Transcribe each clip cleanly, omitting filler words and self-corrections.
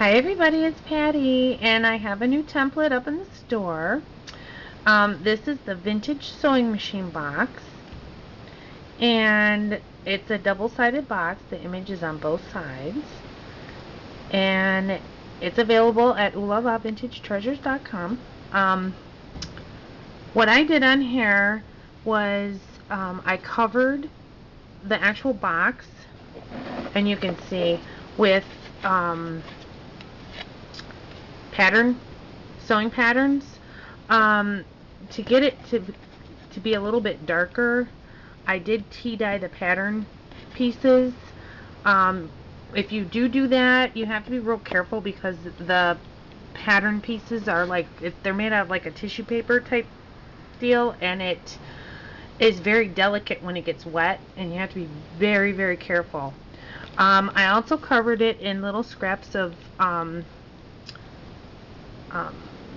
Hi everybody, it's Patty, and I have a new template up in the store. This is the vintage sewing machine box, and it's a double-sided box. The image is on both sides, and it's available at TheOohlalaVTreasures.com. What I did on here was I covered the actual box, and you can see with sewing patterns. To get it to be a little bit darker, I did tea dye the pattern pieces. If you do that, you have to be real careful because the pattern pieces are like, they're made out of like a tissue paper type deal, and it is very delicate when it gets wet, and you have to be very, very careful. I also covered it in little scraps of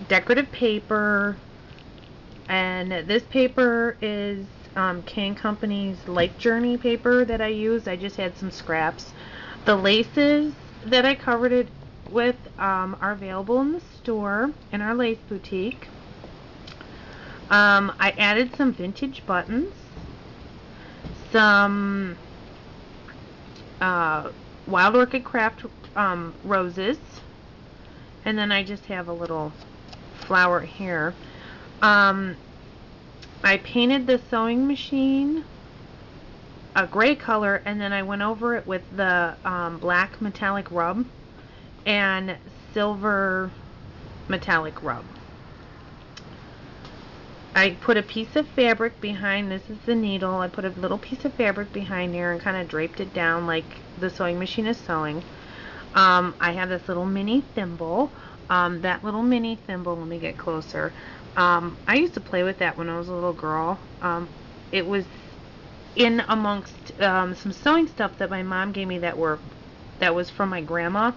decorative paper, and this paper is K & Company's Life Journey paper that I used. I just had some scraps. The laces that I covered it with are available in the store in our lace boutique. I added some vintage buttons, some Wild Orchid Craft roses, and then I just have a little flower here. I painted the sewing machine a gray color, and then I went over it with the black metallic rub and silver metallic rub. I put a piece of fabric behind, this is the needle, I put a little piece of fabric behind there and kind of draped it down like the sewing machine is sewing. I have this little mini thimble. That little mini thimble, let me get closer. I used to play with that when I was a little girl. It was in amongst some sewing stuff that my mom gave me that was from my grandma.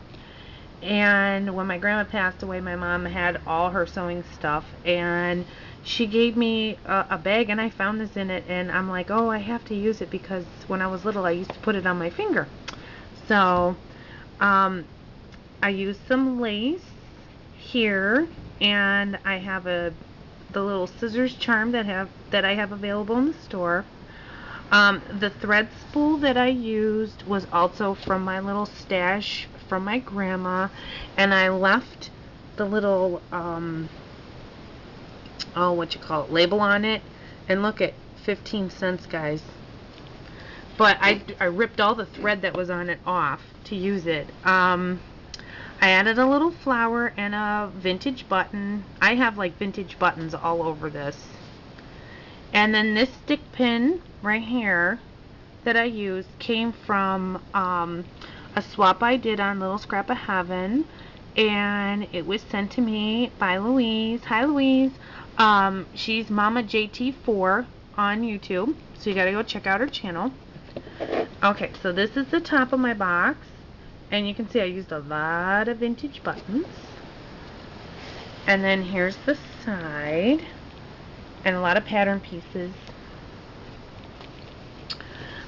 And when my grandma passed away, my mom had all her sewing stuff, and she gave me a bag, and I found this in it, and I'm like, oh, I have to use it because when I was little I used to put it on my finger. So I used some lace here, and I have the little scissors charm that I have available in the store. The thread spool that I used was also from my little stash from my grandma, and I left the little label on it, and look at 15 cents, guys. But I ripped all the thread that was on it off to use it. I added a little flower and a vintage button. I have like vintage buttons all over this. And then this stick pin right here that I used came from a swap I did on Little Scrap of Heaven, and it was sent to me by Louise. Hi, Louise. She's Mama JT4 on YouTube, so you gotta go check out her channel. Okay, so this is the top of my box, and you can see I used a lot of vintage buttons. And then here's the side, and a lot of pattern pieces.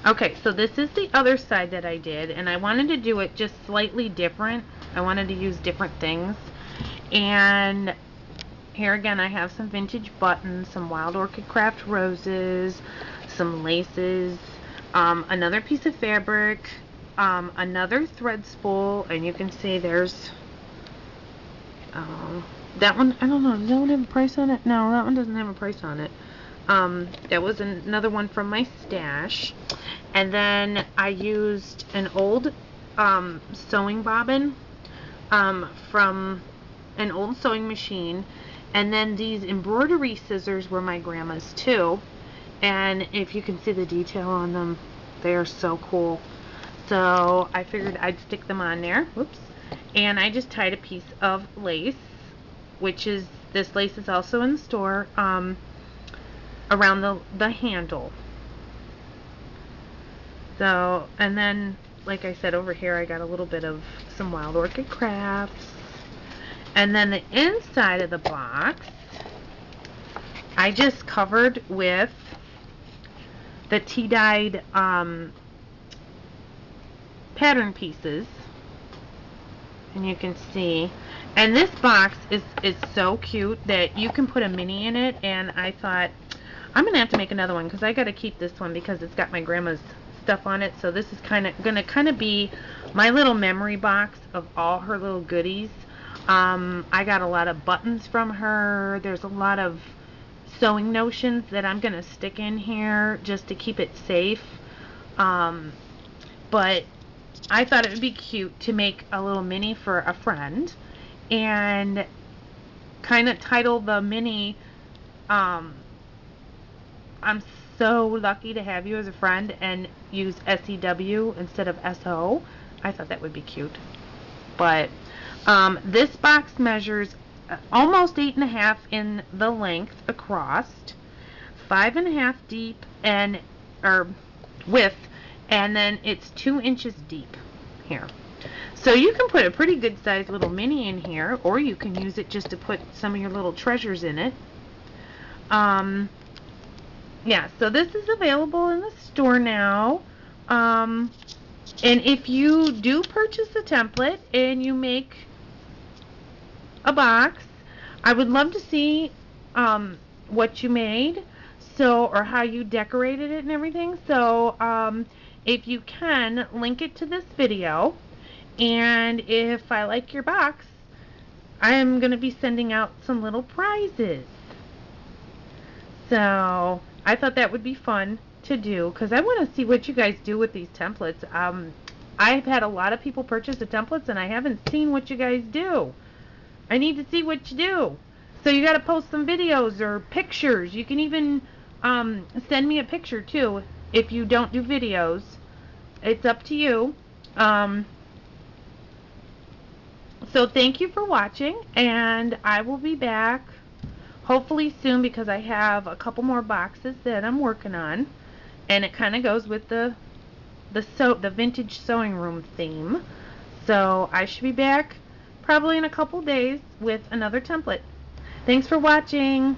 Okay, so this is the other side that I did, and I wanted to do it just slightly different. I wanted to use different things. And here again I have some vintage buttons, some Wild Orchid Craft roses, some laces, another piece of fabric, another thread spool, and you can see there's that one. I don't know, does that one have a price on it? No, that one doesn't have a price on it. That was another one from my stash. And then I used an old sewing bobbin from an old sewing machine, and then these embroidery scissors were my grandma's too, and if you can see the detail on them, they are so cool. So I figured I'd stick them on there. Whoops. And I just tied a piece of lace, which is, this lace is also in the store, around the handle. So, and then like I said, over here I got a little bit of some Wild Orchid Crafts. And then the inside of the box I just covered with the tea dyed pattern pieces. and you can see. And this box is so cute that you can put a mini in it, and I thought I'm gonna have to make another one because I gotta keep this one because it's got my grandma's stuff on it. So this is gonna be my little memory box of all her little goodies. I got a lot of buttons from her. There's a lot of sewing notions that I'm gonna stick in here just to keep it safe. But I thought it would be cute to make a little mini for a friend and kind of title the mini, I'm so lucky to have you as a friend, and use SEW instead of SO. I thought that would be cute. But this box measures almost 8.5 in the length across, 5.5 deep and or width, and then it's 2 inches deep here. So you can put a pretty good sized little mini in here, or you can use it just to put some of your little treasures in it. Yeah, so this is available in the store now. And if you do purchase a template and you make a box, I would love to see what you made, so, or how you decorated it and everything. So if you can, link it to this video, and if I like your box, I am going to be sending out some little prizes. So I thought that would be fun to do because I want to see what you guys do with these templates. I've had a lot of people purchase the templates and I haven't seen what you guys do. I need to see what you do. So you got to post some videos or pictures. You can even send me a picture too if you don't do videos. It's up to you. So thank you for watching, and I will be back hopefully soon because I have a couple more boxes that I'm working on, and it kind of goes with the vintage sewing room theme. So I should be back probably in a couple days with another template. Thanks for watching.